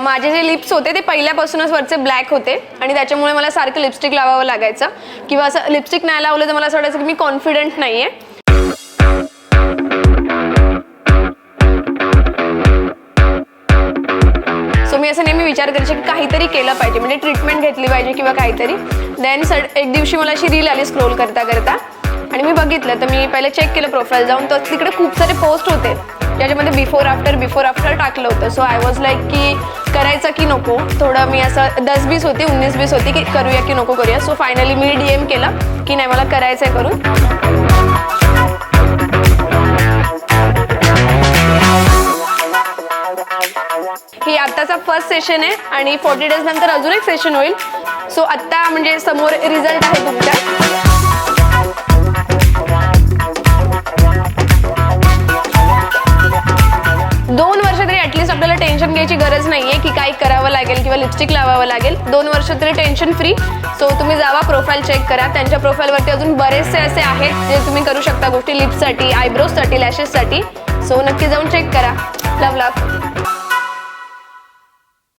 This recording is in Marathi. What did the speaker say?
माझे जे लिप्स होते ते पहिल्यापासूनच वरचे ब्लॅक होते आणि त्याच्यामुळे मला सारखं लिपस्टिक लावावं लागायचं किंवा असं लिपस्टिक नाही लावलं तर मला असं वाटायचं की मी कॉन्फिडंट नाहीये. सो मी असं नेहमी विचार करायचे की काहीतरी केलं पाहिजे, म्हणजे ट्रीटमेंट घेतली पाहिजे किंवा काहीतरी. देन एक दिवशी मला अशी रील आली स्क्रोल करता करता आणि मी बघितलं, तर मी पहिले चेक केलं प्रोफाईल जाऊन, तर तिकडे खूप सारे पोस्ट होते ज्याच्यामध्ये बिफोर आफ्टर टाकलं होतं. सो आय वॉज लाईक की करायचं की नको. थोडं मी असं 10-20 होती 19-20 होती की करूया की नको करूया. सो फायनली मी DM केलं की नाही मला करायचं आहे करून. ही आत्ताचा फर्स्ट सेशन आहे आणि 40 डेज नंतर अजून एक सेशन होईल. सो आत्ता म्हणजे समोर रिझल्ट आहे तुमच्या. 2 वर्ष तरी ॲटलिस्ट आपल्याला टेन्शन घ्यायची गरज नाहीये की काही करावं लागेल किंवा लिपस्टिक लावावं लागेल. 2 वर्ष तरी टेन्शन फ्री. सो तुम्ही जावा, प्रोफाईल चेक करा. त्यांच्या प्रोफाईलवरती अजून बरेचसे असे आहेत जे तुम्ही करू शकता गोष्टी लिप्ससाठी, आयब्रोजसाठी, लॅशेससाठी. सो नक्की जाऊन चेक करा. लव.